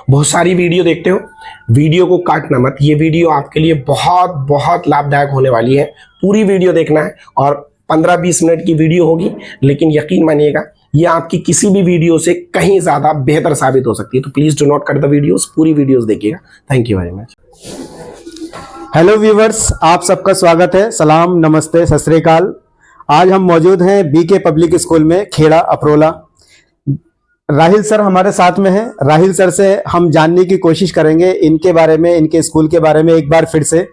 बहुत सारी वीडियो देखते हो, वीडियो को काटना मत। ये वीडियो आपके लिए बहुत बहुत लाभदायक होने वाली है। पूरी वीडियो देखना है और 15-20 मिनट की वीडियो होगी, लेकिन यकीन मानिएगा ये आपकी किसी भी वीडियो से कहीं ज़्यादा बेहतर साबित हो सकती है। तो please do not cut the videos, पूरी वीडियोस देखिएगा। Thank you very much. Hello viewers, आप सबका स्वागत है। सलाम, नमस्ते, सत श्री अकाल। आज हम मौजूद हैं बीके पब्लिक स्कूल में, खेड़ा, अप्रोला। राहिल सर हमारे साथ में हैं। राहिल सर से हम जानने की कोशिश करेंगे इनके बारे में, इनके स्कूल के बारे में एक बार फिर से।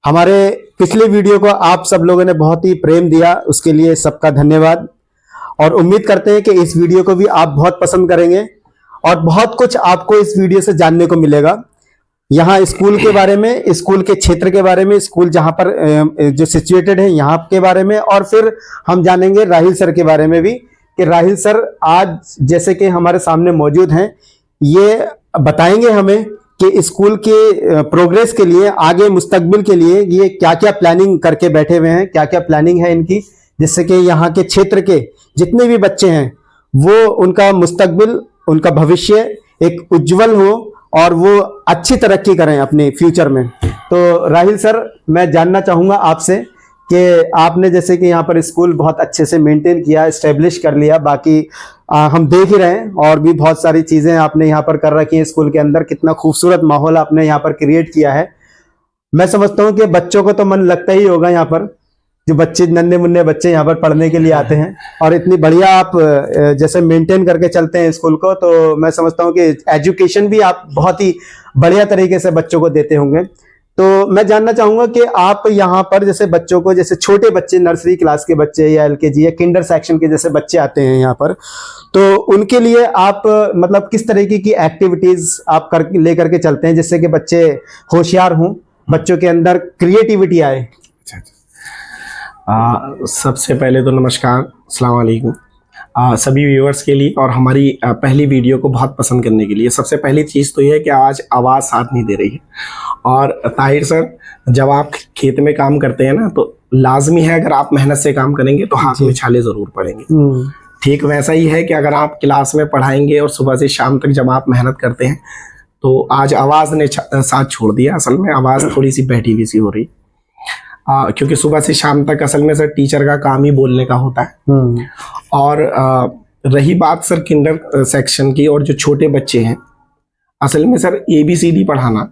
हमारे पिछले वीडियो को आप सब लोगों ने बहुत ही प्रेम दिया, उसके लिए सबका धन्यवाद। और उम्मीद करते हैं कि इस वीडियो को भी आप बहुत पसंद करेंगे और बहुत कुछ आपको इस वीडियो से जानने को मिलेगा। यहाँ स्कूल के बारे में, स्कूल के क्षेत्र के बारे में, स्कूल जहाँ पर जो सिचुएटेड है यहाँ के बारे में, और फिर हम जानेंगे राहिल सर के बारे में भी कि राहिल सर आज जैसे कि हमारे सामने मौजूद हैं, ये बताएंगे हमें कि स्कूल के प्रोग्रेस के लिए, आगे मुस्तकबिल के लिए ये क्या क्या प्लानिंग करके बैठे हुए हैं, क्या क्या प्लानिंग है इनकी, जिससे कि यहाँ के क्षेत्र के जितने भी बच्चे हैं वो उनका मुस्तकबिल, उनका भविष्य एक उज्जवल हो और वो अच्छी तरक्की करें अपने फ्यूचर में। तो राहिल सर, मैं जानना चाहूँगा आपसे कि आपने जैसे कि यहाँ पर स्कूल बहुत अच्छे से मेंटेन किया, एस्टेब्लिश कर लिया, बाकी हम देख ही रहे हैं और भी बहुत सारी चीज़ें आपने यहाँ पर कर रखी हैं स्कूल के अंदर। कितना खूबसूरत माहौल आपने यहाँ पर क्रिएट किया है। मैं समझता हूँ कि बच्चों को तो मन लगता ही होगा यहाँ पर, जो बच्चे, नन्हे मुन्ने बच्चे यहाँ पर पढ़ने के लिए आते हैं, और इतनी बढ़िया आप जैसे मेंटेन करके चलते हैं स्कूल को, तो मैं समझता हूँ कि एजुकेशन भी आप बहुत ही बढ़िया तरीके से बच्चों को देते होंगे। तो मैं जानना चाहूंगा कि आप यहाँ पर जैसे बच्चों को, जैसे छोटे बच्चे, नर्सरी क्लास के बच्चे या एलकेजी या किंडर सेक्शन के जैसे बच्चे आते हैं यहाँ पर, तो उनके लिए आप मतलब किस तरीके की एक्टिविटीज आप लेकर के चलते हैं जिससे कि बच्चे होशियार हों, बच्चों के अंदर क्रिएटिविटी आए? सबसे पहले तो नमस्कार, अस्सलाम वालेकुम सभी व्यूअर्स के लिए, और हमारी पहली वीडियो को बहुत पसंद करने के लिए। सबसे पहली चीज़ तो ये है कि आज आवाज़ साथ नहीं दे रही है। और ताहिर सर, जब आप खेत में काम करते हैं ना, तो लाजमी है अगर आप मेहनत से काम करेंगे तो हाथ में छाले ज़रूर पड़ेंगे। ठीक वैसा ही है कि अगर आप क्लास में पढ़ाएंगे और सुबह से शाम तक जब आप मेहनत करते हैं, तो आज आवाज़ ने साथ छोड़ दिया। असल में आवाज़ थोड़ी सी बैठी हुई सी हो रही, क्योंकि सुबह से शाम तक असल में सर टीचर का काम ही बोलने का होता है। और रही बात सर किंडर सेक्शन की, और जो छोटे बच्चे हैं, असल में सर ABCD पढ़ाना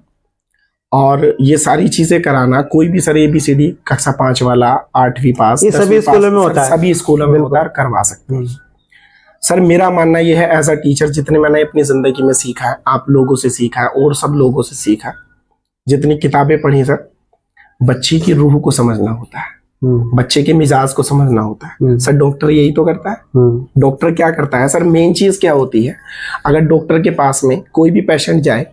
और ये सारी चीजें कराना, कोई भी सर ABCD कक्षा 5 वाला, 8वीं पास, ये सभी स्कूलों में होता है, सभी स्कूलों में होता है, करवा सकते हैं। सर मेरा मानना ये है, एज अ टीचर, जितने मैंने अपनी जिंदगी में सीखा है, आप लोगों से सीखा है और सब लोगों से सीखा है, जितनी किताबें पढ़ी सर, बच्चे की रूह को समझना होता है, बच्चे के मिजाज को समझना होता है। सर डॉक्टर यही तो करता है। डॉक्टर क्या करता है सर, मेन चीज क्या होती है, अगर डॉक्टर के पास में कोई भी पेशेंट जाए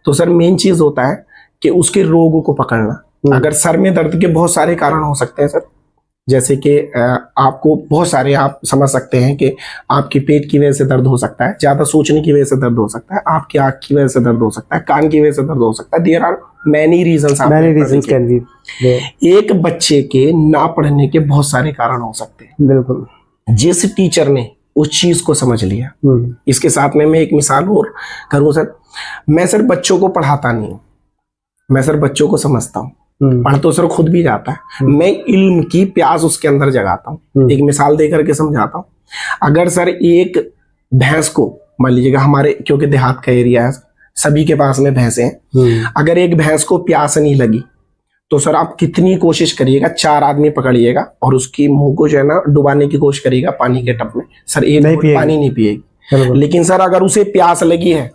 तो सर मेन चीज होता है कि उसके रोग को पकड़ना। अगर सर में दर्द के बहुत सारे कारण हो सकते हैं सर, जैसे कि आपको बहुत सारे, आप समझ सकते हैं कि आपके पेट की वजह से दर्द हो सकता है, ज्यादा सोचने की वजह से दर्द हो सकता है, आपकी आंख की वजह से दर्द हो सकता है, कान की वजह से दर्द हो सकता है। There are many reasons can be. एक बच्चे के ना पढ़ने के बहुत सारे कारण हो सकते हैं। बिल्कुल। जिस टीचर ने उस चीज को समझ लिया, इसके साथ में मैं एक मिसाल और करूं सर, मैं सर बच्चों को पढ़ाता नहीं हूं, मैं सर बच्चों को समझता हूँ। पढ़ तो सर खुद भी जाता है, मैं इल्म की प्यास उसके अंदर जगाता हूँ। एक मिसाल देकर के समझाता हूँ। अगर सर एक भैंस को, मान लीजिएगा हमारे, क्योंकि देहात का एरिया है, सभी के पास में भैंसे हैं, अगर एक भैंस को प्यास नहीं लगी तो सर आप कितनी कोशिश करिएगा, 4 आदमी पकड़िएगा और उसकी मुंह को जो है ना डुबाने की कोशिश करिएगा पानी के टब में, सर एक पानी नहीं पिएगी। लेकिन सर अगर उसे प्यास लगी है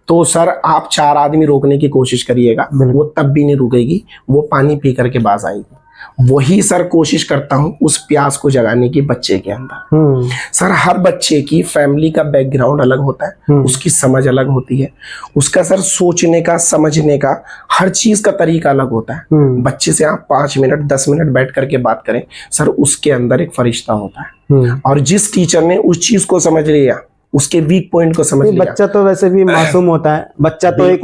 तो सर आप 4 आदमी रोकने की कोशिश करिएगा, वो तब भी नहीं रुकेगी, वो पानी पी करके बाज आएगी। वही सर कोशिश करता हूं उस प्यास को जगाने की बच्चे के अंदर। सर हर बच्चे की फैमिली का बैकग्राउंड अलग होता है, उसकी समझ अलग होती है, उसका सर सोचने का, समझने का, हर चीज का तरीका अलग होता है। बच्चे से आप 5 मिनट 10 मिनट बैठ करके बात करें, सर उसके अंदर एक फरिश्ता होता है। और जिस टीचर ने उस चीज को समझ लिया, उसके वीक पॉइंट को समझ लिया, बच्चा तो वैसे भी मासूम होता है, बच्चा तो एक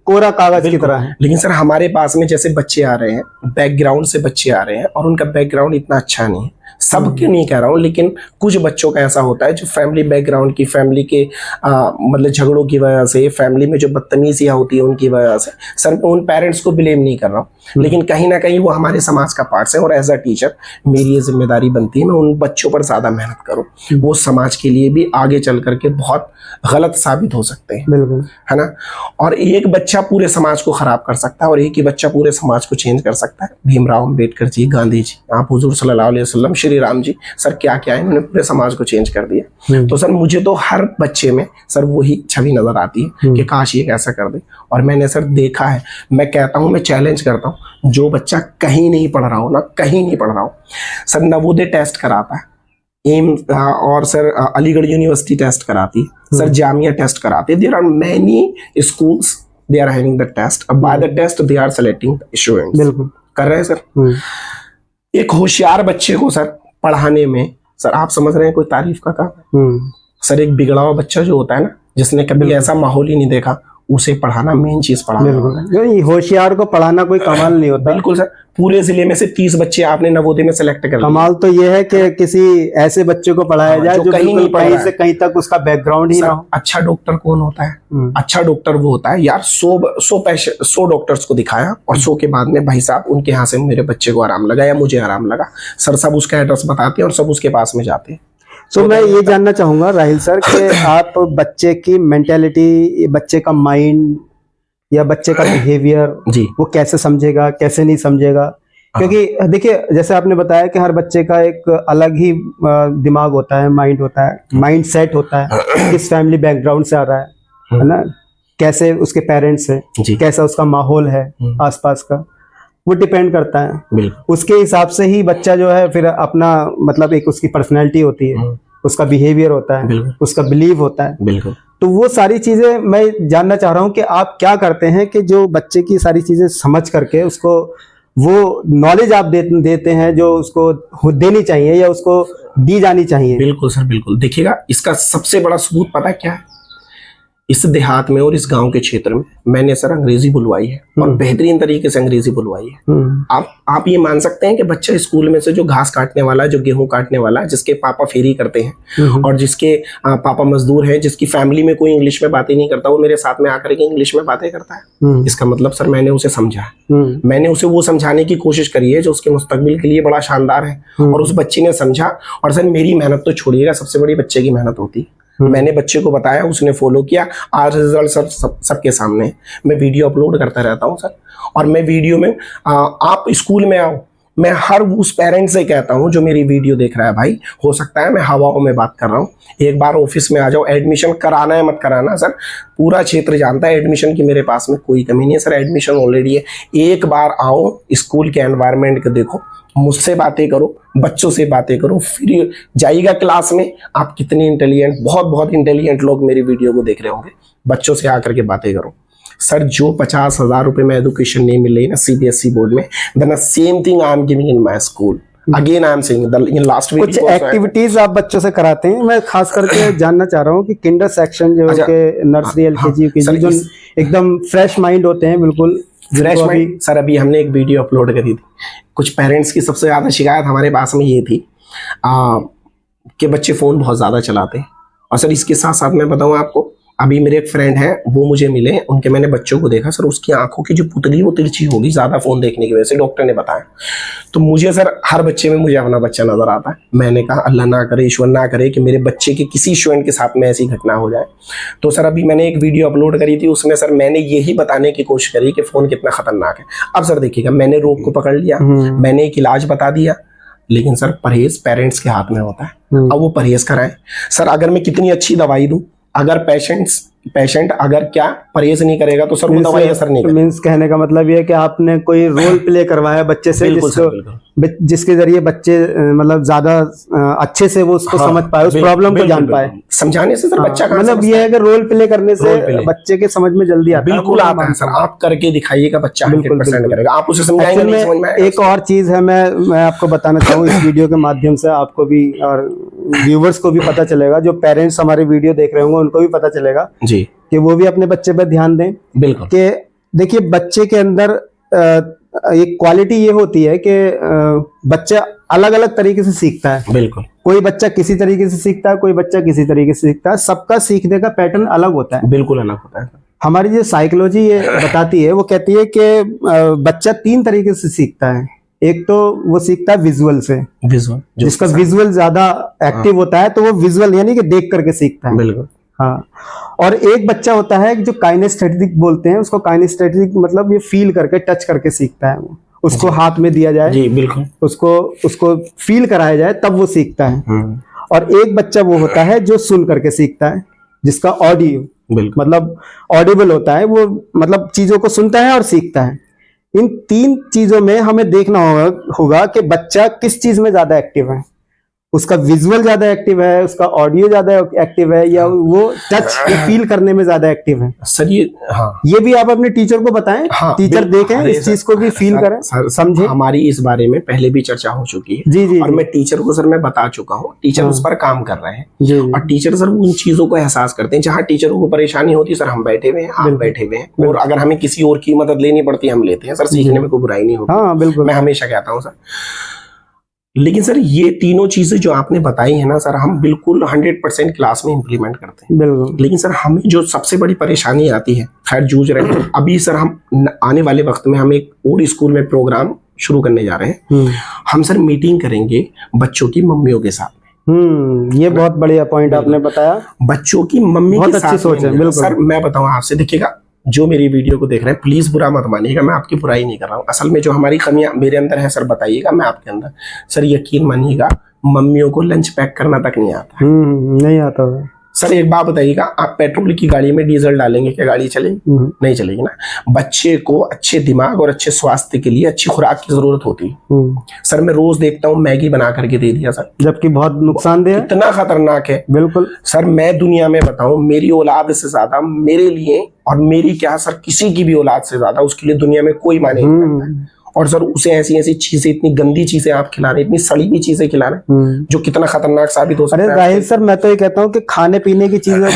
कोरा कागज की तरह है। लेकिन सर हमारे पास में जैसे बच्चे आ रहे हैं, बैकग्राउंड से बच्चे आ रहे हैं और उनका बैकग्राउंड इतना अच्छा नहीं है, सबके नहीं कह रहा हूँ, लेकिन कुछ बच्चों का ऐसा होता है जो फैमिली बैकग्राउंड की, फैमिली के मतलब झगड़ों की वजह से, फैमिली में जो बदतमीजियाँ होती है उनकी वजह से, सर मैं उन पेरेंट्स को ब्लेम नहीं कर रहा हूँ, लेकिन कहीं ना कहीं वो हमारे समाज का पार्ट है। और एज अ टीचर मेरी ये जिम्मेदारी बनती है मैं उन बच्चों पर ज़्यादा मेहनत करूँ, वो समाज के लिए भी आगे चल करके बहुत गलत साबित हो सकते हैं, बिल्कुल, है ना। और एक बच्चा पूरे समाज को खराब कर सकता है और एक ही बच्चा पूरे समाज को चेंज कर सकता है। भीमराव अंबेडकर जी, गांधी जी, आप हुजूर सल्लल्लाहु अलैहि वसल्लम, श्री राम जी, सर क्या क्या है, इन्होंने पूरे समाज को चेंज कर दिया। तो सर मुझे तो हर बच्चे में सर वही छवि नजर आती है कि काश ये कैसा कर दे। और मैंने सर देखा है, मैं कहता हूँ, मैं चैलेंज करता हूँ, जो बच्चा कहीं नहीं पढ़ रहा हो ना, कहीं नहीं पढ़ रहा हो, सर नवोदय टेस्ट कराता है, एम और सर अलीगढ़ यूनिवर्सिटी टेस्ट कराती है, सर जामिया टेस्ट कराते हैं। There are many schools they are having the test, by the test they are selecting students. बिल्कुल कर रहे हैं सर। एक होशियार बच्चे को सर पढ़ाने में, सर आप समझ रहे हैं, कोई तारीफ का काम। सर एक बिगड़ा हुआ बच्चा जो होता है ना, जिसने कभी ऐसा माहौल ही नहीं देखा, उसे पढ़ाना मेन चीज पढ़ाना होता है। बिल्कुल, होशियार को पढ़ाना कोई कमाल नहीं होता। बिल्कुल सर, पूरे जिले में से 30 बच्चे आपने नवोदय में सेलेक्ट कर लिए। कमाल तो ये है कि किसी ऐसे बच्चे को पढ़ाया जाए जो कहीं नहीं कहीं से कहीं तक उसका बैकग्राउंड ही ना हो। अच्छा डॉक्टर कौन होता है? अच्छा डॉक्टर वो होता है यार, 100 डॉक्टर्स को दिखाया और 100 के बाद में भाई साहब उनके यहाँ से मेरे बच्चे को आराम लगा या मुझे आराम लगा, सर सब उसका एड्रेस बताते हैं और सब उसके पास में जाते हैं। तो मैं ये जानना चाहूंगा राहिल सर कि आप बच्चे की मेंटेलिटी, बच्चे का माइंड या बच्चे का बिहेवियर जी, वो कैसे समझेगा, कैसे नहीं समझेगा? क्योंकि देखिए, जैसे आपने बताया कि हर बच्चे का एक अलग ही दिमाग होता है, माइंड होता है, माइंड सेट होता है, किस फैमिली बैकग्राउंड से आ रहा है ना, कैसे उसके पेरेंट्स हैं, कैसा उसका माहौल है आसपास का, वो डिपेंड करता है। उसके हिसाब से ही बच्चा जो है फिर अपना, मतलब एक उसकी पर्सनैलिटी होती है, उसका बिहेवियर होता है, उसका बिलीव होता है। बिल्कुल। तो वो सारी चीजें मैं जानना चाह रहा हूँ कि आप क्या करते हैं कि जो बच्चे की सारी चीजें समझ करके उसको वो नॉलेज आप देते हैं जो उसको देनी चाहिए या उसको दी जानी चाहिए। बिल्कुल सर, बिल्कुल। देखिएगा, इसका सबसे बड़ा सबूत पता क्या है? इस देहात में और इस गांव के क्षेत्र में मैंने सर अंग्रेजी बुलवाई है और बेहतरीन तरीके से अंग्रेजी बुलवाई है। आप ये मान सकते हैं कि बच्चा स्कूल में से जो घास काटने वाला है, जो गेहूं काटने वाला है, जिसके पापा फेरी करते हैं और जिसके पापा मजदूर हैं, जिसकी फैमिली में कोई इंग्लिश में बातें नहीं करता, वो मेरे साथ में आकर के इंग्लिश में बातें करता है। इसका मतलब सर मैंने उसे समझा है, मैंने उसे वो समझाने की कोशिश करी है जो उसके मुस्तकबिल के लिए बड़ा शानदार है, और उस बच्चे ने समझा। और सर मेरी मेहनत तो छोड़िएगा, सबसे बड़ी बच्चे की मेहनत होती है। मैंने बच्चे को बताया, उसने फॉलो किया, आज रिजल्ट सबके सामने है। मैं वीडियो अपलोड करता रहता हूँ सर, और मैं वीडियो में आप स्कूल में आओ, मैं हर उस पेरेंट्स से कहता हूँ जो मेरी वीडियो देख रहा है, भाई हो सकता है मैं हवाओं में बात कर रहा हूँ, एक बार ऑफिस में आ जाओ, एडमिशन कराना है मत कराना सर, पूरा क्षेत्र जानता है एडमिशन की मेरे पास में कोई कमी नहीं है सर, एडमिशन ऑलरेडी है। एक बार आओ, स्कूल के एनवायरनमेंट को देखो, मुझसे बातें करो, बच्चों से बातें करो, फिर जाइएगा क्लास में। आप कितने इंटेलिजेंट, बहुत बहुत इंटेलिजेंट लोग मेरी वीडियो को देख रहे होंगे, बच्चों से आकर के बातें करो। सर जो 50,000 रुपए में एजुकेशन नहीं मिल रही ना CBSE बोर्ड में, then same thing I am giving in my school. Again I am saying in last week कुछ एक्टिविटीज आप बच्चों से कराते हैं? मैं खास करके जानना चाह रहा हूँ कि किंडर सेक्शन जो के नर्सरी, LKG, UKG जो एकदम फ्रेश माइंड होते हैं, बिल्कुल फ्रेश माइंड। सर अभी हमने एक वीडियो अपलोड करी थी, कुछ पेरेंट्स की सबसे ज्यादा शिकायत हमारे पास में ये थी कि बच्चे फोन बहुत ज्यादा चलाते हैं। और सर इसके साथ साथ मैं बताऊं आपको, अभी मेरे एक फ्रेंड हैं, वो मुझे मिले, उनके मैंने बच्चों को देखा, सर उसकी आंखों की जो पुतली वो तिरछी होगी ज्यादा फोन देखने की वजह से, डॉक्टर ने बताया। तो मुझे सर हर बच्चे में मुझे अपना बच्चा नजर आता है। मैंने कहा अल्लाह ना करे, ईश्वर ना करे कि मेरे बच्चे के किसी स्टूडेंट के साथ में ऐसी घटना हो जाए। तो सर अभी मैंने एक वीडियो अपलोड करी थी, उसमें सर मैंने यही बताने की कोशिश करी कि फोन कितना खतरनाक है। अब सर देखिएगा, मैंने रोग को पकड़ लिया, मैंने एक इलाज बता दिया, लेकिन सर परहेज पेरेंट्स के हाथ में होता है। अब वो परहेज कराएं। सर अगर मैं कितनी अच्छी दवाई दूं, अगर पेशेंट अगर क्या परहेज नहीं करेगा तो सर वो दवाई असर नहीं करेगी। मींस कहने का मतलब ये है कि आपने कोई रोल प्ले करवाया बच्चे से, जिसके जरिए बच्चे मतलब ज्यादा अच्छे से वो उसको समझ पाए, उस प्रॉब्लम को जान पाए। समझाने से सर बच्चा मतलब ये है कि रोल प्ले करने से बच्चे के समझ में जल्दी आता है। बिल्कुल आता है सर, आप करके दिखाइएगा, बच्चा 100% करेगा। आप उसे समझाएंगे नहीं समझ में आएगा। एक और चीज है, मैं आपको बताना चाहूँ इस वीडियो के माध्यम से, आपको भी और व्यूवर्स को भी पता चलेगा, जो पेरेंट्स हमारे वीडियो देख रहे होंगे उनको भी पता चलेगा जी, कि वो भी अपने बच्चे पर ध्यान दें। बिल्कुल। कि देखिए, बच्चे के अंदर एक क्वालिटी ये होती है कि बच्चा अलग अलग तरीके से सीखता है। बिल्कुल कोई बच्चा किसी तरीके से सीखता है, कोई बच्चा किसी तरीके से सीखता है, सबका सीखने का पैटर्न अलग होता है। बिल्कुल अलग होता है। हमारी जो साइकोलॉजी ये बताती है, वो कहती है कि बच्चा 3 तरीके से सीखता है। एक तो वो सीखता है विजुअल से, विजुअल, जिसका विजुअल ज्यादा एक्टिव होता है, तो वो विजुअल यानी कि देख करके सीखता है। बिल्कुल। हाँ, और एक बच्चा होता है जो काइनेस्थेटिक बोलते हैं उसको। काइनेस्थेटिक मतलब ये फील करके, टच करके सीखता है। वो उसको हाथ में दिया जाए, जी बिल्कुल, उसको फील कराया जाए तब वो सीखता है। और एक बच्चा वो होता है जो सुन करके सीखता है, जिसका ऑडियो मतलब ऑडिबल होता है, वो मतलब चीजों को सुनता है और सीखता है। इन 3 चीजों में हमें देखना होगा कि बच्चा किस चीज में ज्यादा एक्टिव है। उसका विजुअल ज्यादा एक्टिव है, उसका ऑडियो ज्यादा एक्टिव है, या वो टच या फील करने में ज्यादा एक्टिव है। सर ये भी आप अपने टीचर को बताएं। टीचर देखें, इस चीज को भी फील करें, समझे। हमारी इस बारे में पहले भी चर्चा हो चुकी है। जी। और मैं टीचर को सर मैं बता चुका हूँ, टीचर उस पर काम कर रहे हैं। और टीचर सर उन चीजों को एहसास करते हैं जहाँ टीचरों को परेशानी होती है। सर हम बैठे हुए हैं, आप बैठे हुए हैं, और अगर हमें किसी और की मदद लेनी पड़ती है हम लेते हैं। सर सीखने में कोई बुराई नहीं होती। हाँ बिल्कुल, मैं हमेशा कहता हूँ सर। लेकिन सर ये तीनों चीजें जो आपने बताई है ना सर, हम बिल्कुल 100% क्लास में इंप्लीमेंट करते हैं। बिल्कुल। लेकिन सर हमें जो सबसे बड़ी परेशानी आती है, खैर जूझ रहे हैं अभी सर, हम आने वाले वक्त में हम एक और स्कूल में प्रोग्राम शुरू करने जा रहे हैं। हम सर मीटिंग करेंगे बच्चों की मम्मियों के साथ में। ये बहुत बढ़िया पॉइंट आपने बताया। बच्चों की मम्मी बहुत के अच्छी साथ सोच है। बिल्कुल सर, मैं बताऊं आपसे, देखिएगा जो मेरी वीडियो को देख रहे हैं प्लीज बुरा मत मानिएगा, मैं आपकी बुराई नहीं कर रहा हूँ। असल में जो हमारी कमियां मेरे अंदर है सर, बताइएगा मैं आपके अंदर। सर यकीन मानिएगा, मम्मियों को लंच पैक करना तक नहीं आता। नहीं आता है। सर एक बात बताइएगा, आप पेट्रोल की गाड़ी में डीजल डालेंगे, क्या गाड़ी चलेगी? नहीं चलेगी ना। बच्चे को अच्छे दिमाग और अच्छे स्वास्थ्य के लिए अच्छी खुराक की जरूरत होती है। सर मैं रोज देखता हूँ मैगी बना करके दे दिया सर, जबकि बहुत नुकसानदेह है, कितना खतरनाक है। बिल्कुल सर, मैं दुनिया में बताऊं, मेरी औलाद से ज्यादा मेरे लिए, और मेरी क्या सर किसी की भी औलाद से ज्यादा उसके लिए दुनिया में कोई माने नहीं रखता। और सर उसे ऐसी ऐसी चीजें, इतनी गंदी चीजें आप खिला रहे, इतनी सड़ी हुई चीजें खिला रहे, जो कितना खतरनाक साबित हो सकता है। अरे राहिल सर, मैं तो ये कहता हूँ कि खाने पीने की चीजों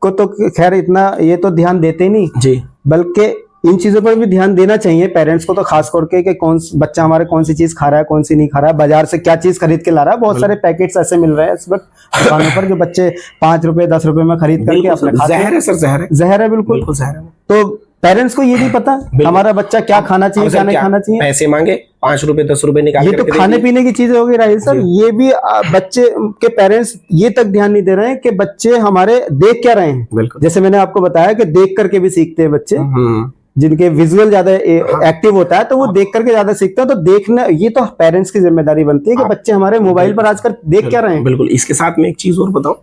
को तो खैर इतना ये तो ध्यान देते नहीं जी, बल्कि इन चीजों पर भी ध्यान देना चाहिए पेरेंट्स को, तो खास करके कि कौन बच्चा हमारे कौन सी चीज खा रहा है, कौन सी नहीं खा रहा है, बाजार से क्या चीज खरीद के ला रहा है। बहुत सारे पैकेट्स ऐसे मिल रहे हैं इस वक्त दुकानों पर, जो बच्चे 5 रुपए 10 रुपए में खरीद करके अपने खाते हैं। जहर है सर, जहर है, जहर है, बिल्कुल जहर है। तो पेरेंट्स को ये नहीं पता हमारा बच्चा क्या खाना चाहिए, क्या नहीं खाना चाहिए। पैसे मांगे 5 रुपए 10 रुपए निकाल, ये तो खाने पीने की चीजें हो गई राहिल सर। ये भी बच्चे के पेरेंट्स ये तक ध्यान नहीं दे रहे हैं कि बच्चे हमारे देख क्या रहे हैं। जैसे मैंने आपको बताया कि देख करके भी सीखते हैं बच्चे, जिनके विजुअल ज्यादा एक्टिव होता है, तो वो देख करके ज्यादा सीखते हैं। तो देखना, ये तो पेरेंट्स की जिम्मेदारी बनती है कि बच्चे हमारे मोबाइल पर आजकल देख क्या रहे हैं। बिल्कुल। इसके साथ में एक चीज और बताऊं,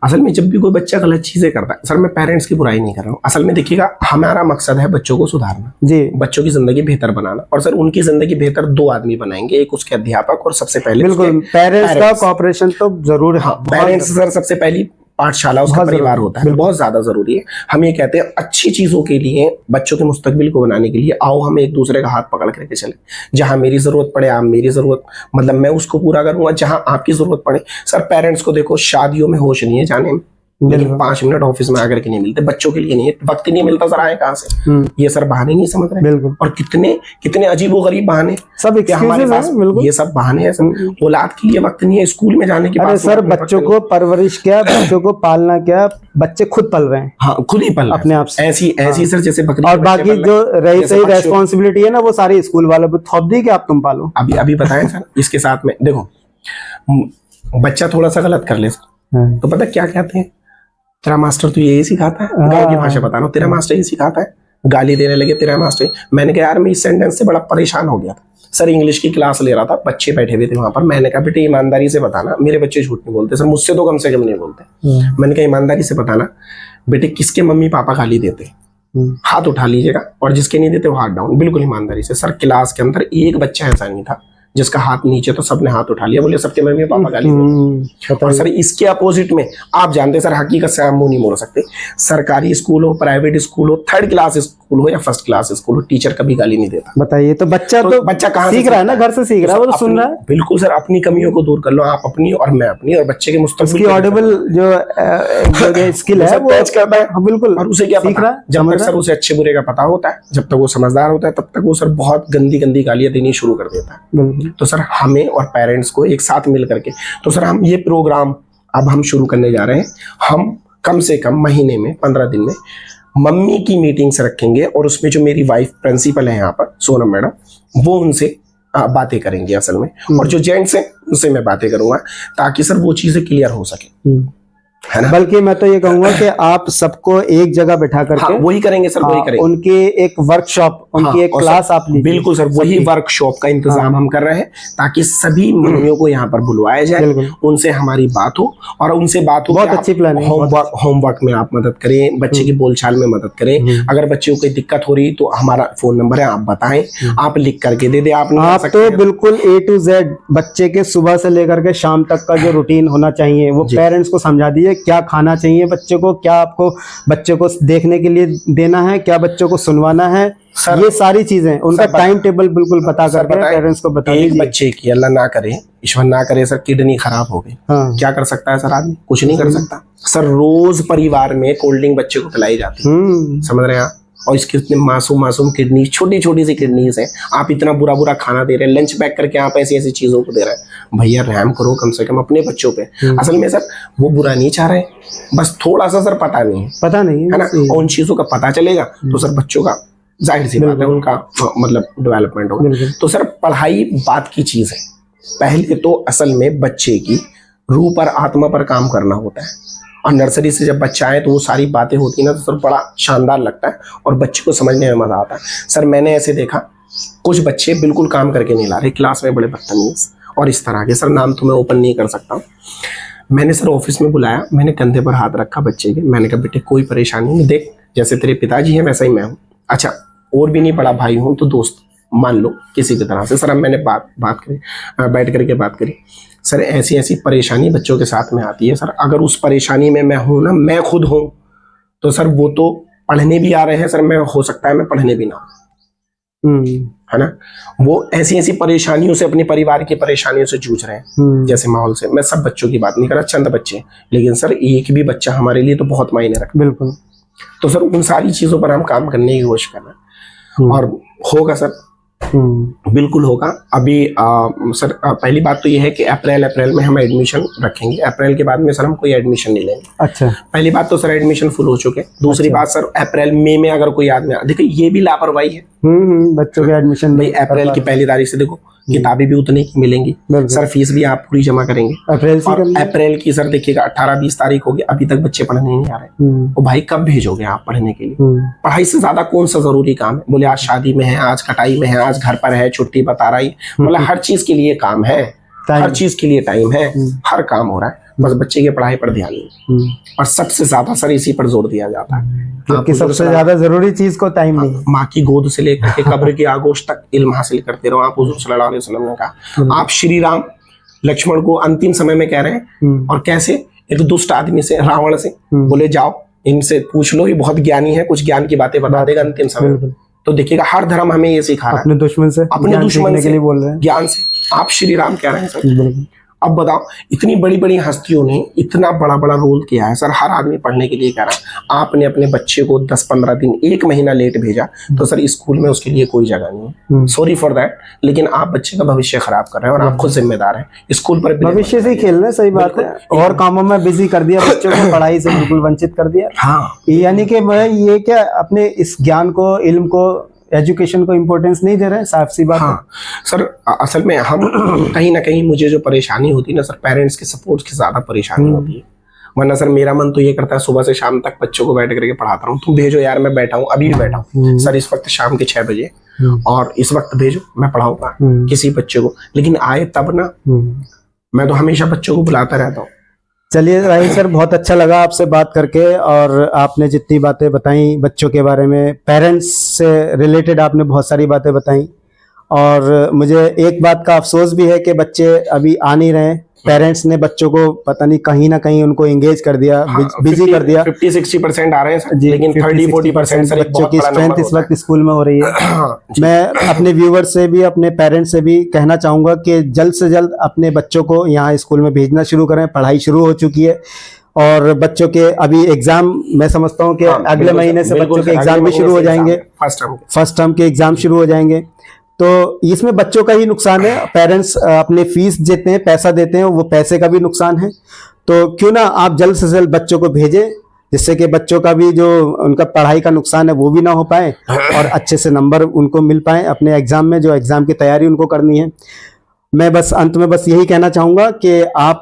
असल में जब भी कोई बच्चा गलत चीजें करता है, सर मैं पेरेंट्स की बुराई नहीं कर रहा हूँ, असल में देखिएगा हमारा मकसद है बच्चों को सुधारना जी, बच्चों की जिंदगी बेहतर बनाना। और सर उनकी जिंदगी बेहतर 2 आदमी बनाएंगे, एक उसके अध्यापक और सबसे पहले बिल्कुल पेरेंट्स का कोऑपरेशन तो जरूर है। पेरेंट्स सर सबसे पहली पाठशाला उसका परिवार होता है, बहुत ज्यादा जरूरी है। हम ये कहते हैं अच्छी चीजों के लिए, बच्चों के मुस्तकबिल को बनाने के लिए आओ हम एक दूसरे का हाथ पकड़ करके चले। जहां मेरी जरूरत पड़े, आप मेरी जरूरत, मतलब मैं उसको पूरा करूंगा जहां आपकी जरूरत पड़े। सर पेरेंट्स को देखो, शादियों में होश नहीं है जाने में, लेकिन 5 मिनट ऑफिस में आकर के नहीं मिलते, बच्चों के लिए नहीं है, वक्त ही नहीं मिलता। सर आए कहाँ से? ये सर बहाने नहीं समझ रहे। बिल्कुल। और कितने कितने अजीब व गरीब बहाने, सब हमारे पास ये सब बहाने हैं सर। औलाद के लिए वक्त नहीं है, स्कूल में जाने के बाद। अरे सर बच्चों को परवरिश क्या, बच्चों को पालना क्या, बच्चे खुद पल रहे हैं। हाँ खुद ही पल अपने आप से, ऐसी सर जैसे बकरी। और बाकी जो सही रेस्पॉन्सिबिलिटी है ना, वो सारी स्कूल वालों पर थोप दी कि आप तुम पालो। अभी बताएं सर। इसके साथ में देखो, बच्चा थोड़ा सा गलत कर ले तो पता क्या कहते हैं, तेरा मास्टर तो यही सिखाता है। गाँव की भाषा बता रहा हूँ, तेरा मास्टर ये सिखाता है। गाली देने लगे, तेरा मास्टर। मैंने कहा यार मैं इस सेंटेंस से बड़ा परेशान हो गया था। सर इंग्लिश की क्लास ले रहा था, बच्चे बैठे हुए थे वहां पर। मैंने कहा बेटे ईमानदारी से बताना, मेरे बच्चे झूठ नहीं बोलते सर, मुझसे तो कम से कम नहीं बोलते। मैंने कहा ईमानदारी से बताना बेटे, किसके मम्मी पापा गाली देते, हाथ उठा लीजिएगा, और जिसके नहीं देते वो हाथ डाउन। बिल्कुल ईमानदारी से। सर क्लास के अंदर एक बच्चा ऐसा नहीं था जिसका हाथ नीचे, तो सबने हाथ उठा लिया, बोले सबके मम्मी पापा गाली देते। और सर इसके अपोजिट में आप जानते सर, हकीकत से आप मुंह नहीं मोड़ सकते, सरकारी स्कूल हो, प्राइवेट स्कूल हो, 3rd क्लास स्कूल हो या 1st क्लास स्कूल हो, टीचर कभी गाली नहीं देता। बताइए, तो बच्चा कहाँ सीख रहा है ना, घर से सीख रहा है, वो तो सुन रहा है। बिल्कुल सर, अपनी कमियों को दूर कर लो, आप अपनी और मैं अपनी, और बच्चे के मुस्तकबिल की ऑडिबल जो स्किल है वो करता है। बिल्कुल। और उसे क्या सीख रहा है, जब तक सर उसे अच्छे बुरे का पता होता है, जब तक वो समझदार होता है, तब तक वो सर बहुत गंदी गंदी गालियां देनी शुरू कर देता है। बिल्कुल। तो सर हमें और पेरेंट्स को एक साथ मिल करके, तो सर हम ये प्रोग्राम अब हम शुरू करने जा रहे हैं। हम कम से कम महीने में 15 दिन में मम्मी की मीटिंग्स रखेंगे और उसमें जो मेरी वाइफ प्रिंसिपल है यहाँ पर सोनम मैडम, वो उनसे बातें करेंगे असल में, और जो जेंट्स हैं उनसे मैं बातें करूंगा ताकि सर वो चीजें क्लियर हो सके, है ना। बल्कि मैं तो ये कहूंगा कि आप सबको एक जगह बैठा करके, हाँ, वही करेंगे सर, वही करेंगे। उनकी एक वर्कशॉप, उनकी एक और क्लास आप लीजिए। बिल्कुल सर, वही वर्कशॉप का इंतजाम हम कर रहे हैं ताकि सभी मम्मियों को यहाँ पर बुलवाया जाए, उनसे हमारी बात हो, और उनसे बात हो। बहुत अच्छी प्लानिंग। होमवर्क में आप मदद करें, बच्चे की बोलचाल में मदद करें। अगर बच्चे को कोई दिक्कत हो रही तो हमारा फोन नंबर है, आप बताएं, आप लिख करके दे दे। आप तो बिल्कुल A to Z बच्चे के सुबह से लेकर के शाम तक का जो रूटीन होना चाहिए वो पेरेंट्स को समझा दीजिए। क्या खाना चाहिए बच्चे को, क्या आपको बच्चे को देखने के लिए देना है, क्या बच्चों को सुनवाना है, ये सारी चीजें उनका टाइम टेबल बिल्कुल बता करके पेरेंट्स को बता दीजिए। एक बच्चे की, अल्लाह ना करे, ईश्वर ना करे सर, किडनी खराब हो गई, क्या कर सकता है सर आदमी? कुछ नहीं कर सकता सर। रोज परिवार में कोल्ड ड्रिंक बच्चे को पिलाई जाती है, समझ रहे हैं आप? और इसके इतने मासूम किडनी, छोटी छोटी सी किडनीज हैं, आप इतना बुरा खाना दे रहे हैं, लंच पैक करके आप ऐसी ऐसी चीजों को दे रहे हैं। भैया रहम करो कम से कम अपने बच्चों पे। असल में सर वो बुरा नहीं चाह रहे, बस थोड़ा सा सर पता नहीं है ना, और उन चीजों का पता चलेगा तो सर बच्चों का जाहिर सी बात है उनका मतलब डेवलपमेंट होगा। तो सर पढ़ाई बात की चीज है, पहले तो असल में बच्चे की रूह पर, आत्मा पर काम करना होता है, और नर्सरी से जब बच्चा आए तो वो सारी बातें होती है ना, तो सर बड़ा शानदार लगता है और बच्चे को समझने में मजा आता है। सर मैंने ऐसे देखा कुछ बच्चे बिल्कुल काम करके नहीं ला रहे, क्लास में बड़े बदतमीज और इस तरह के, सर नाम तो मैं ओपन नहीं कर सकता हूँ। मैंने सर ऑफिस में बुलाया, मैंने कंधे पर हाथ रखा बच्चे के, मैंने कहा बेटे कोई परेशानी नहीं, देख जैसे तेरे पिताजी हैं वैसा ही मैं हूँ, अच्छा और भी नहीं बड़ा भाई हूँ तो दोस्त मान लो किसी की तरह से। सर अब मैंने बात करी, बैठ करके बात करी, सर ऐसी ऐसी परेशानी बच्चों के साथ में आती है सर, अगर उस परेशानी में मैं हूं ना, मैं खुद हूं, तो सर वो तो पढ़ने भी आ रहे हैं सर, मैं हो सकता है मैं पढ़ने भी ना, है ना। वो ऐसी ऐसी परेशानियों से, अपने परिवार की परेशानियों से जूझ रहे हैं, जैसे माहौल से। मैं सब बच्चों की बात नहीं कर रहा, चंद बच्चे, लेकिन सर एक भी बच्चा हमारे लिए तो बहुत मायने रखता है। बिल्कुल। तो सर उन सारी चीजों पर हम काम करने की कोशिश कर रहे हैं और होगा सर, बिल्कुल होगा। अभी सर पहली बात तो ये है कि अप्रैल में हम एडमिशन रखेंगे, अप्रैल के बाद में सर हम कोई एडमिशन नहीं लेंगे। अच्छा, पहली बात तो सर एडमिशन फुल हो चुके हैं। दूसरी बात सर अप्रैल मई में अगर कोई आदमी, देखिए ये भी लापरवाही है बच्चों के एडमिशन। भाई अप्रैल की पहली तारीख से देखो किताबें भी उतनी की मिलेंगी सर, फीस भी आप पूरी जमा करेंगे अप्रैल की। सर देखिएगा 18-20 तारीख होगी, अभी तक बच्चे पढ़ने नहीं आ रहे, तो भाई कब भेजोगे आप पढ़ने के लिए? पढ़ाई से ज्यादा कौन सा जरूरी काम है? बोले आज शादी में है, आज कटाई में है, आज घर पर है, छुट्टी बता रही है, मतलब हर चीज के लिए काम है, हर चीज के लिए टाइम है, हर काम हो रहा है, बस बच्चे की पढ़ाई पर ध्यान नहीं। और सबसे ज्यादा सर इसी पर जोर दिया जाता है क्योंकि सबसे ज्यादा जरूरी चीज को टाइम नहीं। माँ की गोद से लेकर के कब्र की आगोश तक इल्म हासिल करते रहो। आप हुजूर सल्लल्लाहु अलैहि वसल्लम ने कहा, आप श्री राम लक्ष्मण को अंतिम समय में कह रहे हैं, और कैसे? एक दुष्ट आदमी से, रावण से, बोले जाओ इनसे पूछ लो, ये बहुत ज्ञानी है, कुछ ज्ञान की बातें बता देगा अंतिम समय। तो देखिएगा हर धर्म हमें ये सिखा रहा है, अपने दुश्मन से बोल रहे हैं, ज्ञान से। आप श्री राम कह रहे हैं सर। अब बताओ, इतनी बड़ी बड़ी हस्तियों ने इतना बड़ा बड़ा रोल किया है सर, हर आदमी पढ़ने के लिए कह रहा है। आपने अपने बच्चे को 10-15 दिन, 1 महीना लेट भेजा तो सर स्कूल में उसके लिए कोई जगह नहीं है, सॉरी फॉर दैट, लेकिन आप बच्चे का भविष्य खराब कर रहे हैं और आप खुद जिम्मेदार हैं। स्कूल पर भविष्य से खेल रहे, सही बात है, और कामों में बिजी कर दिया बच्चों को, पढ़ाई से बिल्कुल वंचित कर दिया। हाँ, यानी कि मैं ये क्या अपने इस ज्ञान को, इल्म को, एजुकेशन को इम्पोर्टेंस नहीं दे रहे हैं, साफ सी बात। हाँ सर, असल में हम कहीं ना कहीं, मुझे जो परेशानी होती है ना सर, पेरेंट्स के सपोर्ट की ज्यादा परेशानी होती है। वरना सर मेरा मन तो ये करता है सुबह से शाम तक बच्चों को बैठ करके पढ़ाता रहूं, तुम भेजो यार, मैं बैठा हूँ, अभी भी बैठा हूँ सर, इस वक्त शाम के 6 बजे, और इस वक्त भेजो, मैं पढ़ाऊंगा किसी बच्चे को। लेकिन आए तब ना, मैं तो हमेशा बच्चों को बुलाता रहता हूँ। चलिए राहिल सर, बहुत अच्छा लगा आपसे बात करके, और आपने जितनी बातें बताई बच्चों के बारे में, पेरेंट्स से रिलेटेड आपने बहुत सारी बातें बताई, और मुझे एक बात का अफसोस भी है कि बच्चे अभी आ नहीं रहे। पेरेंट्स ने बच्चों को पता नहीं कहीं ना कहीं उनको एंगेज कर दिया, बिजी कर दिया। 50-60% आ रहे हैं सर, लेकिन 30-40% बच्चों की स्ट्रेंथ इस वक्त स्कूल में हो रही है। मैं अपने व्यूवर्स से भी, अपने पेरेंट्स से भी कहना चाहूंगा कि जल्द से जल्द अपने बच्चों को यहाँ स्कूल में भेजना शुरू करें। पढ़ाई शुरू हो चुकी है और बच्चों के अभी एग्जाम, मैं समझता हूँ कि अगले महीने से बच्चों के एग्जाम भी शुरू हो जाएंगे, फर्स्ट टर्म के एग्जाम शुरू हो जाएंगे। तो इसमें बच्चों का ही नुकसान है, पेरेंट्स अपने फीस देते हैं, पैसा देते हैं, वो पैसे का भी नुकसान है। तो क्यों ना आप जल्द से जल्द बच्चों को भेजें, जिससे कि बच्चों का भी जो उनका पढ़ाई का नुकसान है वो भी ना हो पाए और अच्छे से नंबर उनको मिल पाए अपने एग्जाम में, जो एग्जाम की तैयारी उनको करनी है। मैं बस अंत में बस यही कहना चाहूंगा कि आप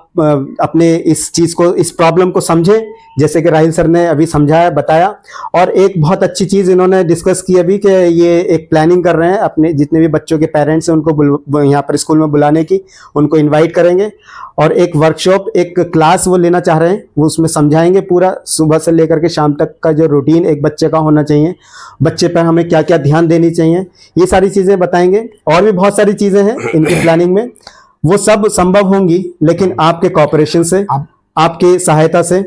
अपने इस चीज को, इस प्रॉब्लम को समझें, जैसे कि राहिल सर ने अभी समझाया, बताया। और एक बहुत अच्छी चीज इन्होंने डिस्कस की अभी कि ये एक प्लानिंग कर रहे हैं, अपने जितने भी बच्चों के पेरेंट्स हैं उनको यहाँ पर स्कूल में बुलाने की, उनको इनवाइट करेंगे और एक वर्कशॉप, एक क्लास वो लेना चाह रहे हैं। वो उसमें समझाएंगे पूरा, सुबह से लेकर के शाम तक का जो रूटीन एक बच्चे का होना चाहिए, बच्चे पर हमें क्या क्या ध्यान देनी चाहिए, ये सारी चीजें बताएंगे। और भी बहुत सारी चीजें हैं इनकी प्लानिंग में, वो सब संभव होंगी लेकिन आपके कोऑपरेशन से, आपकी सहायता से।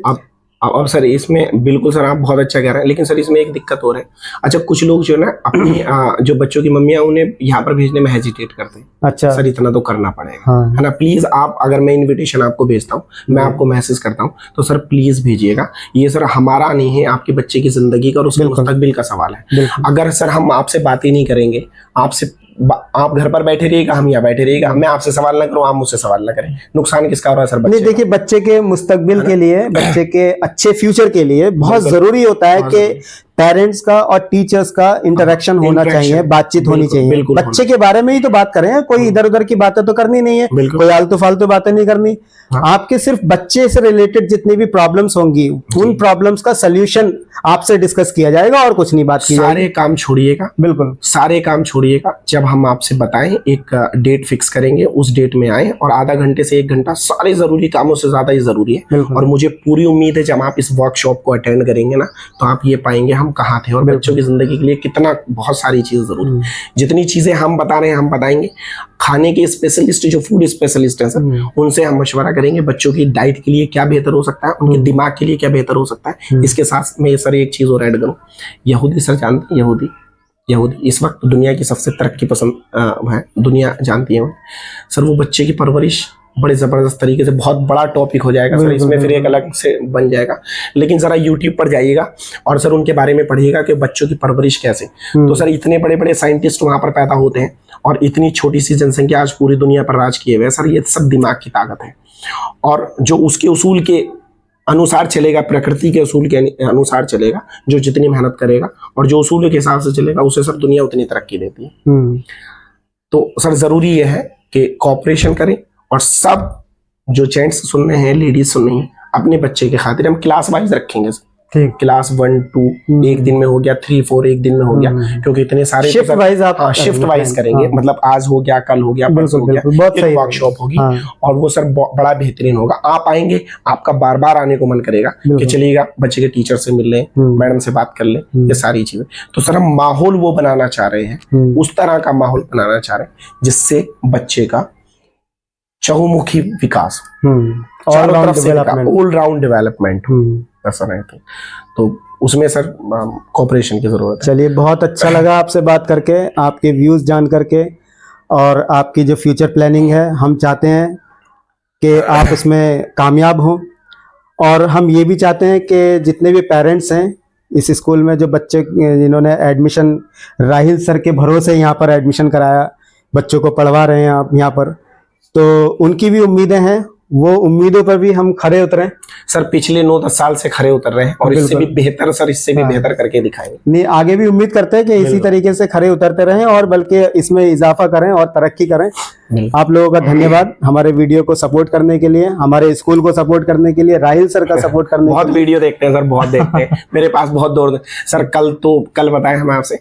और सर इसमें बिल्कुल सर आप बहुत अच्छा कह रहे हैं, लेकिन सर इसमें एक दिक्कत हो रहा है। अच्छा, कुछ लोग जो है ना अपनी जो बच्चों की मम्मियां उन्हें यहाँ पर भेजने में हेजिटेट करते हैं। अच्छा सर इतना तो करना पड़ेगा, हाँ। है ना। प्लीज आप, अगर मैं इनविटेशन आपको भेजता हूँ, मैं आपको मैसेज करता हूँ, तो सर प्लीज भेजिएगा। ये सर हमारा नहीं है, आपके बच्चे की जिंदगी का और उसके मुस्तकबिल का सवाल है। अगर सर हम आपसे बात ही नहीं करेंगे, आप घर पर बैठे रहिएगा, हम यहाँ बैठे रहिएगा, मैं आपसे सवाल ना करूँ, आप मुझसे सवाल ना करें, नुकसान किसका हो रहा है सर? नहीं, देखिए बच्चे के मुस्तकबिल के लिए, बच्चे के अच्छे फ्यूचर के लिए बहुत जरूरी होता है कि पेरेंट्स का और टीचर्स का इंटरेक्शन होना चाहिए, बातचीत होनी चाहिए। बच्चे के बारे में ही तो बात करें, कोई इधर उधर की बातें तो करनी नहीं है, कोई आलतू फालतू बातें नहीं करनी। आपके सिर्फ बच्चे से रिलेटेड जितनी भी प्रॉब्लम्स होंगी, उन प्रॉब्लम्स का सोल्यूशन आपसे डिस्कस किया जाएगा और कुछ नहीं बात की जाएगी। सारे काम छोड़िएगा, बिल्कुल सारे काम छोड़िएगा। जब हम आपसे बताएं, एक डेट फिक्स करेंगे, उस डेट में आए और आधा घंटे से 1 घंटा सारे जरूरी कामों से ज्यादा ही जरूरी है। और मुझे पूरी उम्मीद है जब आप इस वर्कशॉप को अटेंड करेंगे ना, तो आप ये पाएंगे हम कहाँ थे और बच्चों की जिंदगी के लिए कितना बहुत सारी चीज जरूरी है। जितनी चीजें हम बता रहे हैं हम बताएंगे। खाने के स्पेशलिस्ट, जो फूड स्पेशलिस्ट हैं सर, उनसे हम मशवरा करेंगे बच्चों की डाइट के लिए क्या बेहतर हो सकता है, उनके दिमाग के लिए क्या बेहतर हो सकता है। इसके साथ में सर एक चीज और ऐड करूं, यहूदी सर जानते हैं, यहूदी इस वक्त दुनिया की सबसे तरक्की पसंद है, दुनिया जानती है सर। वो बच्चे की परवरिश बड़े जबरदस्त तरीके से, बहुत बड़ा टॉपिक हो जाएगा सर, इसमें फिर एक अलग से बन जाएगा। लेकिन जरा यूट्यूब पर जाइएगा और सर उनके बारे में पढ़िएगा कि बच्चों की परवरिश कैसे। तो सर इतने बड़े बड़े साइंटिस्ट वहां पर पैदा होते हैं और इतनी छोटी सी जनसंख्या आज पूरी दुनिया पर राज किए हुए सर। ये सब दिमाग की ताकत है और जो उसके उसूल के अनुसार चलेगा, प्रकृति के उसूल के अनुसार चलेगा, जो जितनी मेहनत करेगा और जो उसूल के हिसाब से चलेगा, उसे सर दुनिया उतनी तरक्की देती है। तो सर जरूरी यह है कि कॉपरेशन करें और सब जो जेंट्स सुन रहे हैं, लेडीज सुन रही हैं, अपने बच्चे के खातिर हम क्लास वाइज रखेंगे। क्लास 1 2 एक दिन में हो गया, 3 4 एक दिन में हो गया, क्योंकि इतने सारे शिफ्ट वाइज आप शिफ्ट वाइज करेंगे। मतलब आज हो गया, कल हो गया, परसों हो गया, एक वर्कशॉप होगी और वो सर बड़ा बेहतरीन होगा। आप आएंगे, आपका बार बार आने को मन करेगा कि चलिएगा बच्चे के टीचर से मिल लें, मैडम से बात कर लें, ये सारी चीजें। तो सर हम माहौल वो बनाना चाह रहे हैं, उस तरह का माहौल बनाना चाह रहे हैं जिससे बच्चे का चहुमुखी विकास, ऑल राउंड डेवलपमेंट ऐसा नहीं। तो उसमें सर कोऑपरेशन की जरूरत है। चलिए, बहुत अच्छा लगा आपसे बात करके, आपके व्यूज जान करके और आपकी जो फ्यूचर प्लानिंग है, हम चाहते हैं कि आप इसमें कामयाब हों। और हम ये भी चाहते हैं कि जितने भी पेरेंट्स हैं इस स्कूल में, जो बच्चे जिन्होंने एडमिशन राहिल सर के भरोसे यहाँ पर एडमिशन कराया, बच्चों को पढ़वा रहे हैं आप यहाँ पर, तो उनकी भी उम्मीदें हैं, वो उम्मीदों पर भी हम खरे उतरें। सर पिछले 9-10 साल से खरे उतर रहे हैं और इससे भी बेहतर सर, इससे भी बेहतर करके दिखाएंगे। नहीं, आगे भी उम्मीद करते हैं कि इसी तरीके से खरे उतरते रहें और बल्कि इसमें इजाफा करें और तरक्की करें। आप लोगों का धन्यवाद हमारे वीडियो को सपोर्ट करने के लिए, हमारे स्कूल को सपोर्ट करने के लिए, राहिल सर का सपोर्ट करने बहुत वीडियो देखते हैं सर, बहुत देखते हैं। मेरे पास बहुत दौड़ सर, कल बताया हम आपसे,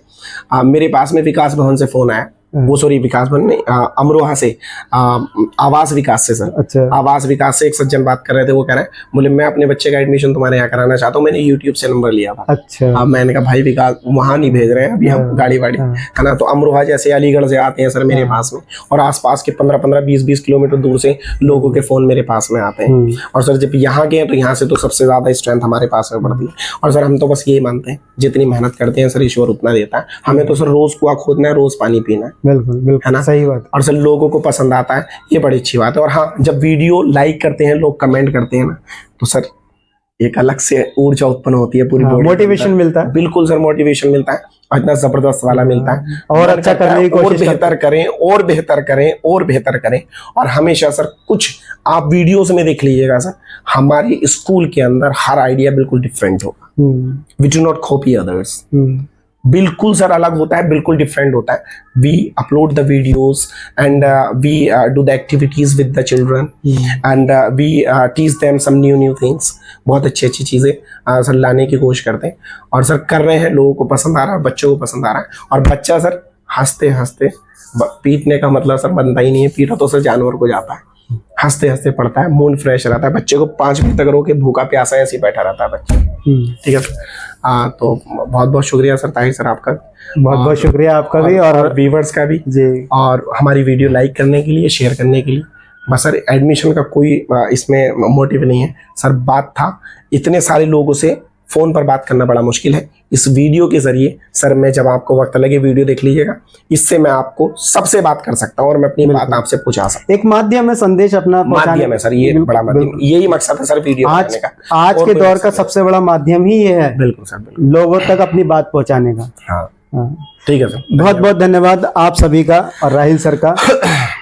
मेरे पास में विकास भवन से फोन आया, वो सॉरी विकास भवन नहीं, अमरोहा से, आवास विकास से सर। अच्छा। आवास विकास से एक सज्जन बात कर रहे थे, वो कह रहे हैं, बोले मैं अपने बच्चे का एडमिशन तुम्हारे यहाँ कराना चाहता हूँ, मैंने यूट्यूब से नंबर लिया था। अच्छा। अब मैंने कहा भाई विकास वहां नहीं भेज रहे हैं अभी हम, गाड़ी वाड़ी है ना। तो अमरोहा जैसे अलीगढ़ से आते हैं सर मेरे पास में, और आसपास के 15-15 20-20 किलोमीटर दूर से लोगों के फोन मेरे पास में आते हैं। और सर जब यहाँ गए तो यहाँ से तो सबसे ज्यादा स्ट्रेंथ हमारे पास में बढ़ती है। और सर हम तो बस यही मानते हैं, जितनी मेहनत करते हैं सर ईश्वर उतना देता है। हमें तो सर रोज कुआं खोदना है, रोज पानी पीना है। बिल्कुल, है ना, सही बात। और सर लोगों को पसंद आता है, ये बड़ी अच्छी बात है। और हाँ, जब वीडियो लाइक करते हैं लोग, कमेंट करते हैं ना, तो सर एक अलग से ऊर्जा उत्पन्न होती है पूरी हाँ, body के मोटिवेशन अंदर। मिलता है। बिल्कुल सर, मोटिवेशन मिलता है और इतना जबरदस्त वाला मिलता है और मन अच्छा करता करने है की और कोशिश बेहतर करें और बेहतर करें और बेहतर करें। और हमेशा सर कुछ आप वीडियोस में देख लीजिएगा सर, हमारे स्कूल के अंदर हर आइडिया बिल्कुल डिफरेंट होगा। We do not copy others, बिल्कुल सर अलग होता है, बिल्कुल डिफरेंट होता है। We upload the videos and we do the activities with the children and we teach them some new things. बहुत अच्छी अच्छी चीज़ें सर लाने की कोशिश करते हैं और सर कर रहे हैं, लोगों को पसंद आ रहा है, बच्चों को पसंद आ रहा है। और बच्चा सर हंसते हंसते, पीटने का मतलब सर बनता ही नहीं है, पीटा तो सर जानवर को जाता है, हंसते हंसते पढ़ता है, मूड फ्रेश रहता है। बच्चे को 5 बजे तक रोके भूखा प्यासा ऐसे ही बैठा रहता है बच्चा। ठीक है सर। तो बहुत बहुत शुक्रिया सर ताहिर सर आपका, बहुत बहुत शुक्रिया आपका भी और व्यूवर्स का भी जी। और हमारी वीडियो लाइक करने के लिए, शेयर करने के लिए। बस सर एडमिशन का कोई इसमें मोटिव नहीं है सर, बात था इतने सारे लोगों से फ़ोन पर बात करना बड़ा मुश्किल है। इस वीडियो के ज़रिए सर मैं, जब आपको वक्त लगे वीडियो देख लीजिएगा, इससे मैं आपको सबसे बात कर सकता हूँ और मैं अपनी बात आपसे पहुंचा सकता एक माध्यम है, संदेश अपना हूँ। माध्यम है सर, ये बड़ा माध्यम, यही मकसद है सर वीडियो बनाने का। आज के दौर का सबसे बड़ा माध्यम ही ये है, बिल्कुल सर, बिल्कुल लोगों तक अपनी बात पहुंचाने का। हाँ हाँ। ठीक है सर, बहुत बहुत धन्यवाद आप सभी का और राहिल सर का।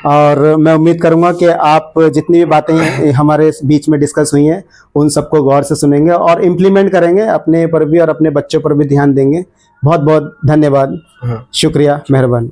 और मैं उम्मीद करूंगा कि आप जितनी भी बातें हमारे बीच में डिस्कस हुई हैं उन सबको गौर से सुनेंगे और इम्प्लीमेंट करेंगे, अपने पर भी और अपने बच्चों पर भी ध्यान देंगे। बहुत बहुत धन्यवाद, शुक्रिया, मेहरबानी।